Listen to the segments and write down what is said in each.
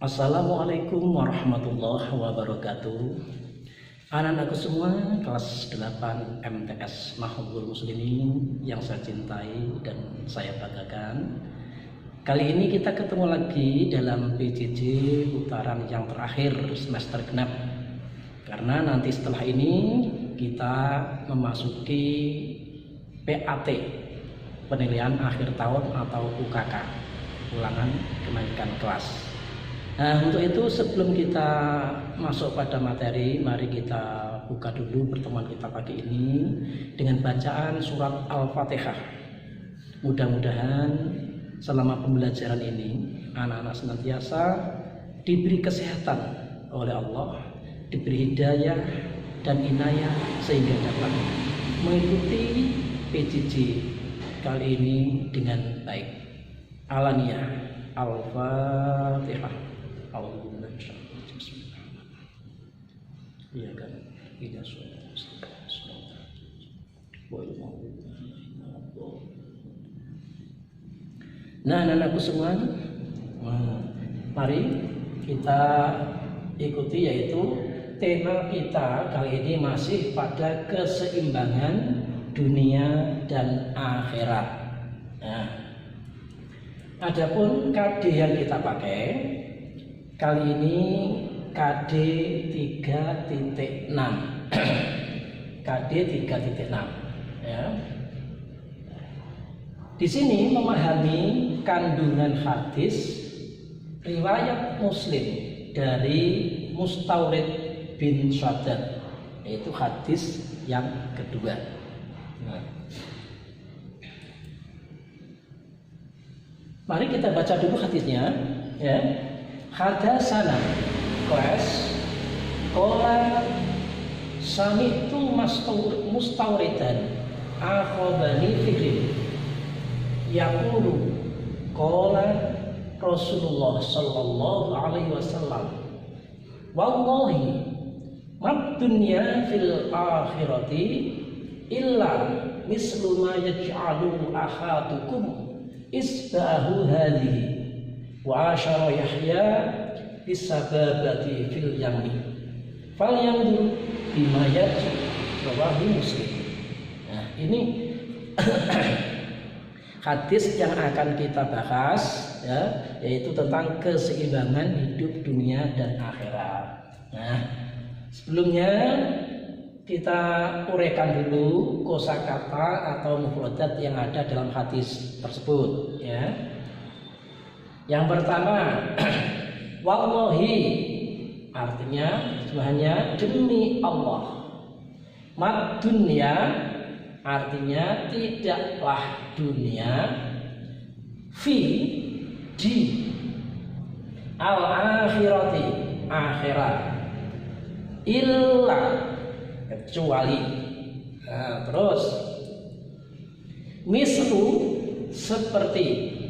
Assalamualaikum warahmatullahi wabarakatuh. Anak-anakku semua kelas 8 MTS Mahfudhul Muslimin yang saya cintai dan saya banggakan. Kali ini kita ketemu lagi dalam PJJ putaran yang terakhir semester genap. Karena nanti setelah ini kita memasuki PAT, penilaian akhir tahun atau UKK, ulangan kenaikan kelas. Nah, untuk itu sebelum kita masuk pada materi, mari kita buka dulu pertemuan kita pagi ini dengan bacaan surat Al-Fatihah. Mudah-mudahan selama pembelajaran ini anak-anak senantiasa diberi kesehatan oleh Allah, diberi hidayah dan inayah sehingga dapat mengikuti PJJ kali ini dengan baik. Alaniyah. Al-Fatihah. Iya kan? Tidak Nah, anak-anakku semua, mari kita ikuti, yaitu tema kita kali ini masih pada keseimbangan dunia dan akhirat. Nah, adapun KD yang kita pakai kali ini KD 3.6 KD 3.6 ya. Di sini memahami kandungan hadis riwayat Muslim dari Mustaurid bin Shaddad, yaitu hadis yang kedua. Mari kita baca dulu hadisnya ya. Hadatsana kelas qala sami'tu mustawridan akhobani fikri yaqulu qala Rasulullah sallallahu alaihi wasallam wallahi mad dunya fil akhirati illa mislu ma yaj'alu ahadukum isbahu hadhihi wa asyara Yahya bisababati fil yami fal yandur bima yaji rawahu Muslim. Nah, ini hadis yang akan kita bahas ya, yaitu tentang keseimbangan hidup dunia dan akhirat. Nah, sebelumnya kita uraikan dulu kosakata atau mufradat yang ada dalam hadis tersebut ya. Yang pertama, wallahi artinya hanya demi Allah. Mad dunya artinya tidaklah dunia, fi di al akhirati akhirat, illa kecuali. Nah, terus mislu seperti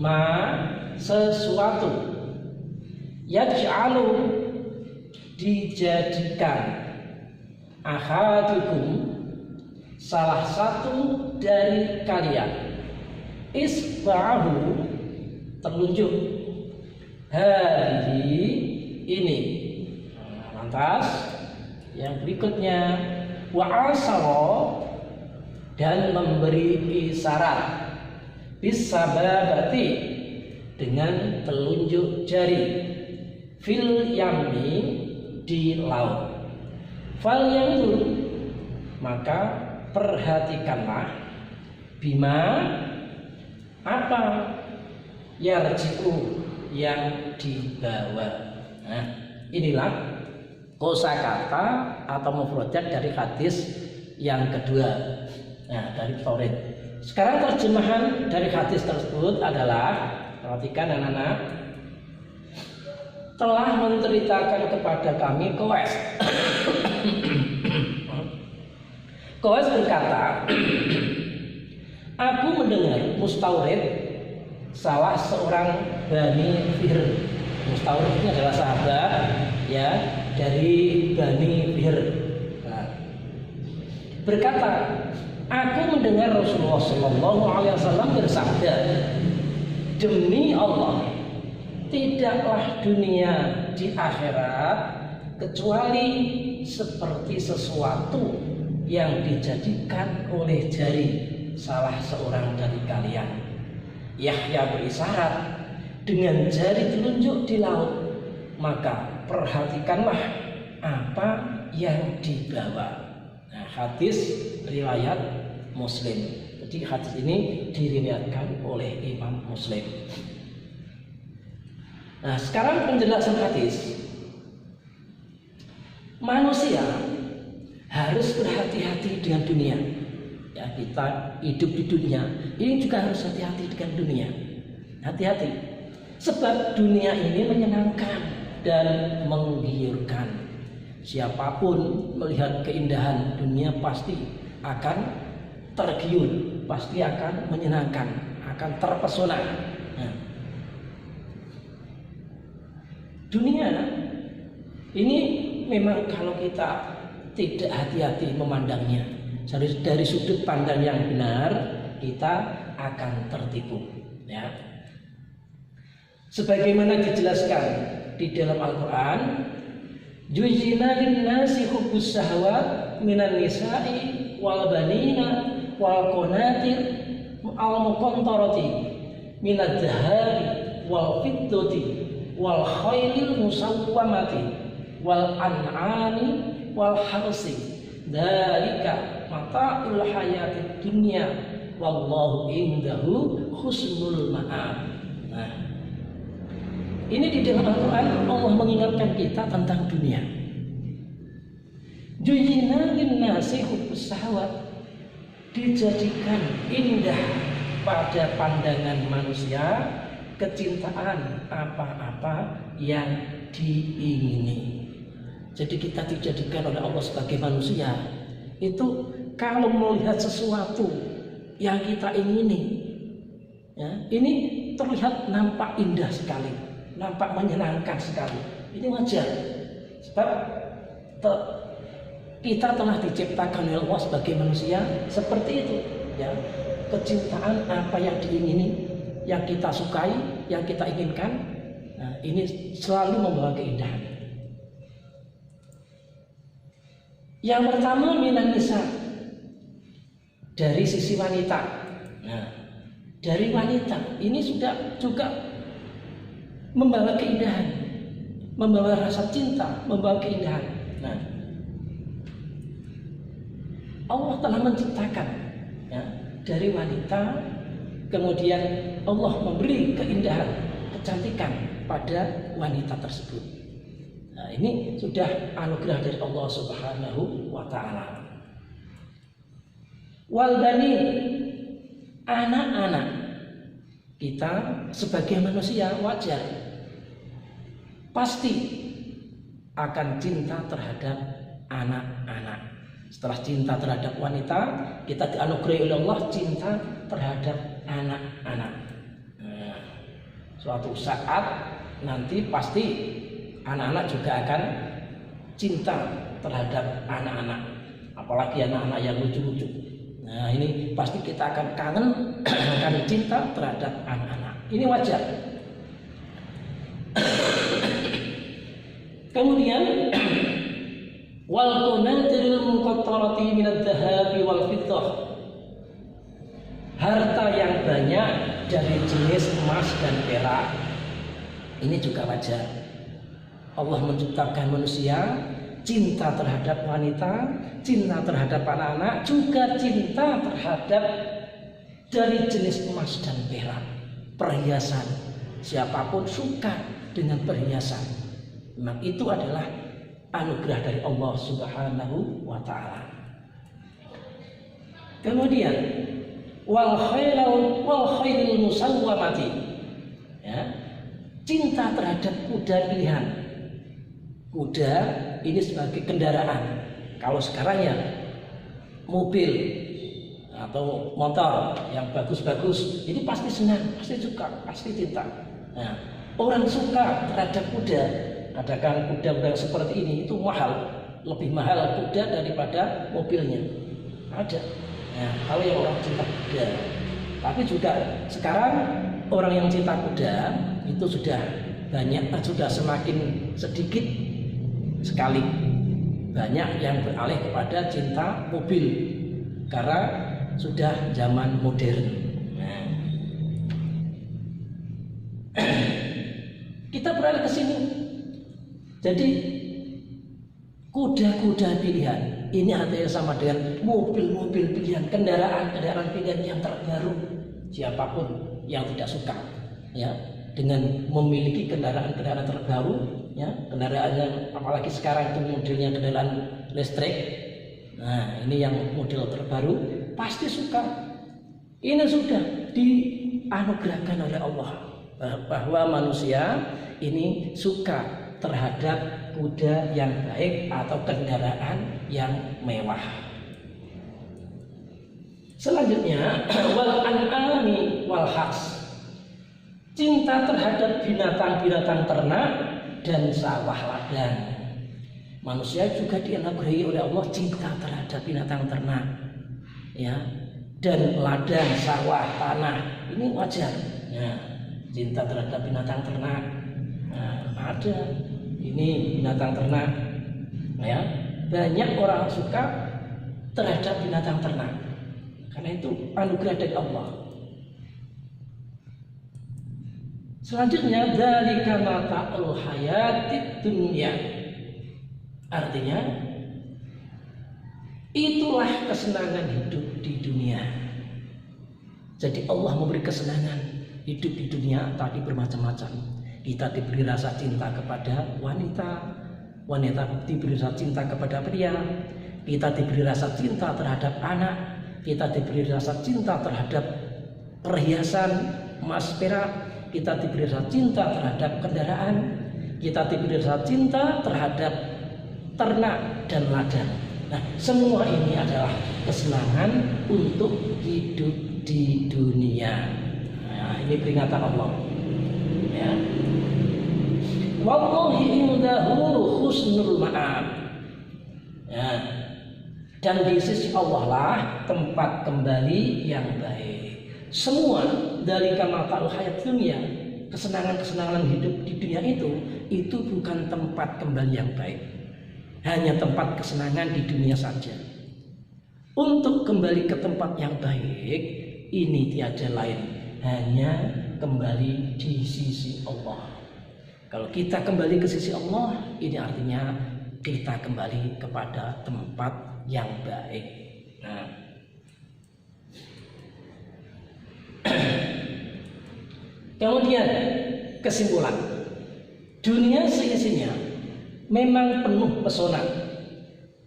ma sesuatu yaj'alu dijadikan ahadukum salah satu dari kalian isba'ahu telunjuk hadhihi ini. Lantas yang berikutnya wa asara dan memberi isyarat bisababati dengan telunjuk jari fil yami di laut. Fal yandur maka perhatikanlah bima apa yarji'u yang dibawa. Nah, inilah kosakata atau mufradat dari hadis yang kedua. Nah, dari Taurid. Sekarang terjemahan dari hadis tersebut adalah, perhatikan anak-anak, telah menceritakan kepada kami Qais. Qais berkata, aku mendengar Mustaurid, salah seorang Bani Fihr. Mustaurid ini adalah sahabat ya dari Bani Fihr. Nah, berkata, aku mendengar Rasulullah Shallallahu Alaihi Wasallam bersabda, demi Allah, tidaklah dunia di akhirat kecuali seperti sesuatu yang dijadikan oleh jari salah seorang dari kalian. Yahya berisyarat dengan jari telunjuk di laut, maka perhatikanlah apa yang dibawa. Nah, hadis riwayat Muslim. Jadi hadis ini diriwayatkan oleh Imam Muslim. Nah, sekarang penjelasan hadis. Manusia harus berhati-hati dengan dunia. Ya, kita hidup di dunia, ini juga harus hati-hati dengan dunia. Hati-hati. Sebab dunia ini menyenangkan dan menggiurkan. Siapapun melihat keindahan dunia pasti akan tergiur, pasti akan menyenangkan, akan terpesona. Nah, dunia ini memang kalau kita tidak hati-hati memandangnya dari sudut pandang yang benar, kita akan tertipu. Ya. Sebagaimana dijelaskan di dalam Al-Quran, Juzina linnasi hubbus syahwat minan nisa'i wal banina wal qanatir al muqantarati minadh dhahabi wal fiddati wal khailil musawwamati wal an'ami wal harsi dzalika mata'ul hayatid dunya wallahu indahu husnul ma'ab. Nah, ini di dalam Al-Quran Allah mengingatkan kita tentang dunia. Juzina linnasi hubbus syahwat, dijadikan indah pada pandangan manusia kecintaan apa-apa yang diingini. Jadi kita dijadikan oleh Allah sebagai manusia itu kalau melihat sesuatu yang kita ingini, ya, ini terlihat nampak indah sekali, nampak menyenangkan sekali. Ini wajar, sebab kita telah diciptakan oleh Allah sebagai manusia seperti itu, ya. Kecintaan apa yang diingini, yang kita sukai, yang kita inginkan, nah, ini selalu membawa keindahan. Yang pertama minan nisa, dari sisi wanita. Nah, dari wanita ini sudah juga membawa keindahan, membawa rasa cinta, membawa keindahan. Nah, Allah telah menciptakan, ya, dari wanita, kemudian Allah memberi keindahan, kecantikan pada wanita tersebut. Nah, ini sudah anugerah dari Allah Subhanahu wa Ta'ala. Wal banin, anak-anak. Kita sebagai manusia wajar pasti akan cinta terhadap anak-anak. Setelah cinta terhadap wanita, kita dianugerahi oleh Allah cinta terhadap anak-anak. Nah, suatu saat nanti pasti anak-anak juga akan cinta terhadap anak-anak, apalagi anak-anak yang lucu-lucu. Nah, ini pasti kita akan kangen, akan cinta terhadap anak-anak. Ini wajar. Kemudian wal qanatiril muqattarati minadh dhahabi wal fiddah, harta yang banyak dari jenis emas dan perak. Ini juga wajar. Allah menciptakan manusia cinta terhadap wanita, cinta terhadap anak-anak, juga cinta terhadap dari jenis emas dan perak, perhiasan. Siapapun suka dengan perhiasan, memang itu adalah anugerah dari Allah Subhanahu wa Ta'ala. Kemudian wal khailil musawwamati, ya, cinta terhadap kuda pilihan. Kuda ini sebagai kendaraan. Kalau sekarang ya mobil atau motor yang bagus-bagus, ini pasti senang, pasti suka, pasti cinta. Nah, orang suka terhadap kuda, katakan kuda-kuda seperti ini itu mahal, lebih mahal kuda daripada mobilnya. Ada. Nah, kalau yang orang cinta kuda, tapi juga sekarang orang yang cinta kuda itu sudah sudah semakin sedikit sekali banyak yang beralih kepada cinta mobil karena sudah zaman modern. Nah, kita beralih ke sini. Jadi kuda-kuda pilihan ini artinya sama dengan mobil-mobil pilihan, kendaraan pilihan yang terbaru. Siapapun yang tidak suka ya dengan memiliki kendaraan terbaru ya, kendaraan yang apalagi sekarang itu modelnya kendaraan listrik. Nah, ini yang model terbaru pasti suka. Ini sudah dianugerahkan oleh Allah bahwa manusia ini suka terhadap kuda yang baik atau kendaraan yang mewah. Selanjutnya wal an'ami wal hars, cinta terhadap binatang-binatang ternak dan sawah ladang. Manusia juga dianugerahi oleh Allah cinta terhadap binatang ternak ya, dan ladang, sawah, tanah. Ini wajar ya, cinta terhadap binatang ternak. Nah, ada ini binatang ternak ya, banyak orang suka terhadap binatang ternak karena itu anugerah dari Allah. Selanjutnya dzalika mata'ul hayatid dunya, artinya itulah kesenangan hidup di dunia. Jadi Allah memberi kesenangan hidup di dunia tadi bermacam-macam. Kita diberi rasa cinta kepada wanita, wanita diberi rasa cinta kepada pria, kita diberi rasa cinta terhadap anak, kita diberi rasa cinta terhadap perhiasan emas perak, kita diberi rasa cinta terhadap kendaraan, kita diberi rasa cinta terhadap ternak dan ladang. Nah, semua ini adalah kesenangan untuk hidup di dunia. Nah, ini peringatan Allah. Ya. Wallahi indahu husnul ma'ab. Ya. Dan di sisi Allah lah tempat kembali yang baik. Semua dari kamatal hayat dunia, kesenangan-kesenangan hidup di dunia itu bukan tempat kembali yang baik. Hanya tempat kesenangan di dunia saja. Untuk kembali ke tempat yang baik, ini tiada lain, hanya kembali di sisi Allah. Kalau kita kembali ke sisi Allah, ini artinya kita kembali kepada tempat yang baik. Nah, kemudian kesimpulan, dunia seisinya memang penuh pesona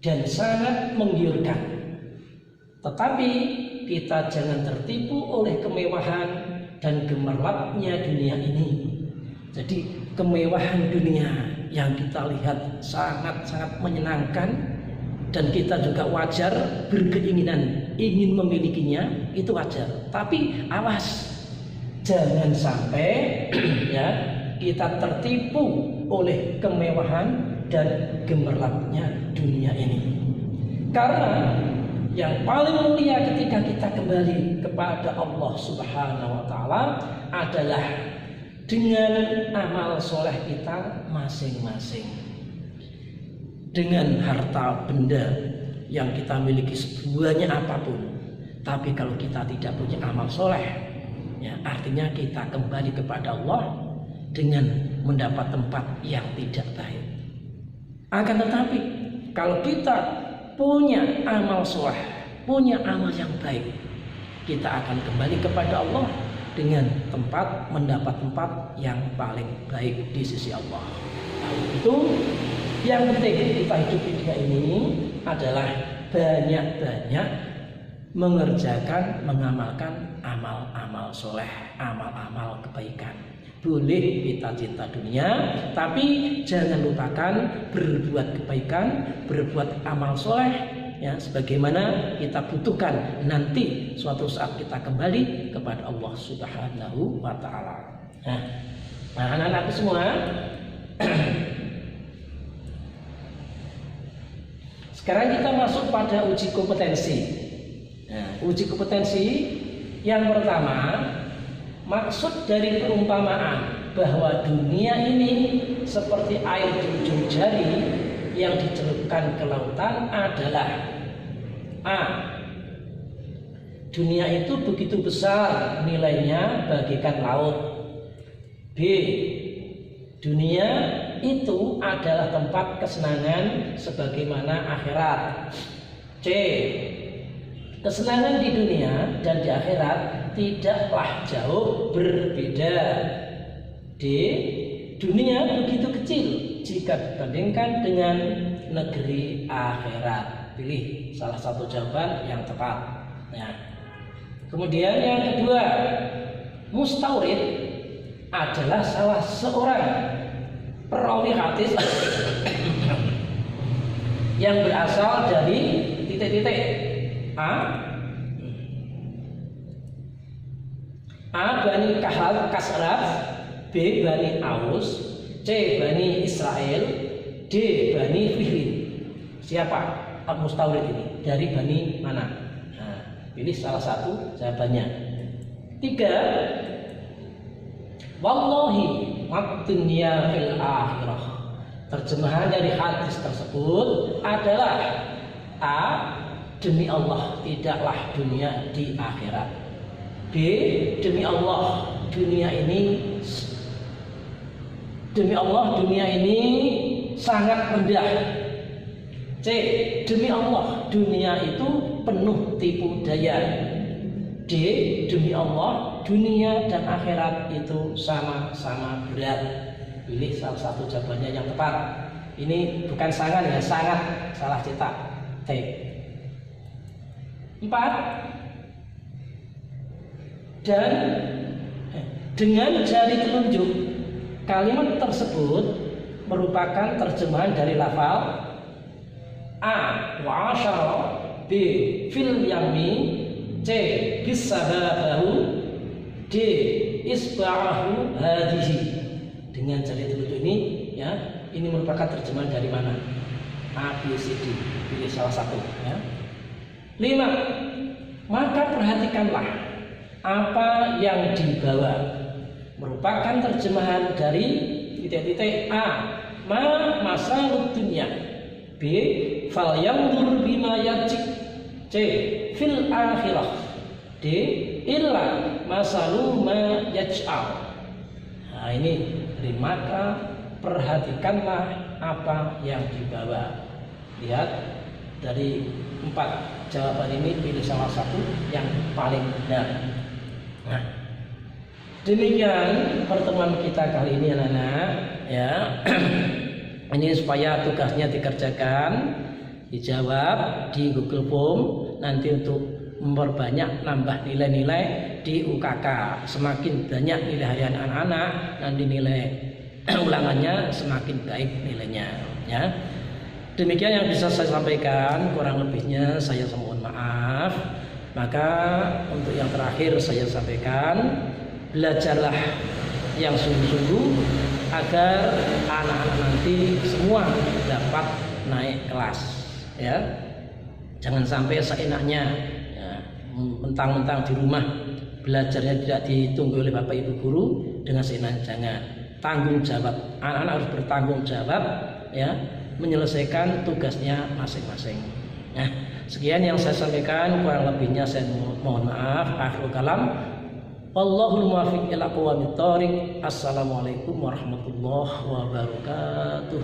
dan sangat menggiurkan, tetapi kita jangan tertipu oleh kemewahan dan gemerlapnya dunia ini. Jadi kemewahan dunia yang kita lihat sangat-sangat menyenangkan dan kita juga wajar berkeinginan ingin memilikinya, itu wajar. Tapi awas, jangan sampai ya kita tertipu oleh kemewahan dan gemerlapnya dunia ini. Karena yang paling mulia ketika kita kembali kepada Allah Subhanahu wa taala adalah dengan amal soleh kita masing-masing. Dengan harta benda yang kita miliki sebanyak apapun, tapi kalau kita tidak punya amal soleh, ya artinya kita kembali kepada Allah dengan mendapat tempat yang tidak baik. Akan tetapi kalau kita punya amal soleh, punya amal yang baik, kita akan kembali kepada Allah dengan mendapat tempat yang paling baik di sisi Allah. Nah, itu yang penting kita hidup di dunia ini adalah banyak-banyak mengerjakan, mengamalkan amal-amal soleh, amal-amal kebaikan. Boleh kita cinta dunia, tapi jangan lupakan berbuat kebaikan, berbuat amal soleh, ya, sebagaimana kita butuhkan nanti suatu saat kita kembali kepada Allah Subhanahu wa taala. Nah, anak-anakku semua, sekarang kita masuk pada uji kompetensi. Nah, uji kompetensi yang pertama, maksud dari perumpamaan. bahwa dunia ini seperti air di ujung jari yang dicelupkan ke lautan adalah A. Dunia itu begitu besar nilainya bagikan laut. B. Dunia itu adalah tempat kesenangan sebagaimana akhirat. C. Kesenangan di dunia dan di akhirat tidaklah jauh berbeda. D. Dunia begitu kecil jika dibandingkan dengan negeri akhirat. Pilih salah satu jawaban yang tepat. Ya. Kemudian yang kedua, mustaurid adalah salah seorang perawi hadis yang berasal dari titik-titik A. Bani Kahal Kasraf, B. Bani Aus, C. Bani Israel, D. Bani Fihrin. Siapa al-mustaurid ini? Dari Bani mana? Nah, pilih salah satu jawabannya. 3. Wallahi mad-dunya fil akhirah. Terjemahan dari hadis tersebut adalah A. Demi Allah tidaklah dunia di akhirat. B. Demi Allah dunia ini sangat rendah. C. Demi Allah dunia itu penuh tipu daya. D. Demi Allah dunia dan akhirat itu sama-sama berat. Pilih salah satu jawabannya yang tepat. Ini bukan sangat ya, sangat salah cetak. T. 4. Dan dengan jari telunjuk, kalimat tersebut merupakan terjemahan dari lafal A. Wa asyara, B. Fil yami, C. Bisababahu, D. Isba'ahu hadihi. Dengan jari telunjuk ini, ya, ini merupakan terjemahan dari mana? A, B, C, D. Pilih salah satu. Ya. 5. Maka perhatikanlah apa yang dibawa. Merupakan terjemahan dari titik-titik A. Masalud dunya, B. Fal yanzur bima yarji, C. Fil akhirah, D. Illa masalu ma yaj'al. Nah ini, maka perhatikanlah apa yang dibawa. Lihat dari 4 jawaban ini, pilih salah satu yang paling benar. Nah, demikian pertemuan kita kali ini anak-anak, ya. Ini supaya tugasnya dikerjakan, dijawab di Google Form nanti untuk memperbanyak nambah nilai-nilai di UKK. Semakin banyak nilai harian anak-anak, nanti nilai ulangannya semakin baik nilainya, ya. Demikian yang bisa saya sampaikan, kurang lebihnya saya mohon maaf. Maka untuk yang terakhir saya sampaikan, belajarlah yang sungguh-sungguh agar anak-anak nanti semua dapat naik kelas, ya. Jangan sampai seenaknya, ya, mentang-mentang di rumah belajarnya tidak ditunggu oleh Bapak Ibu guru dengan seenaknya. Jangan, tanggung jawab, anak-anak harus bertanggung jawab, ya, menyelesaikan tugasnya masing-masing. Nah, sekian yang saya sampaikan, kurang lebihnya saya mohon maaf. Akhirul kalam, wallahul muwaffiq ila aqwamit thoriq. Assalamualaikum warahmatullahi wabarakatuh.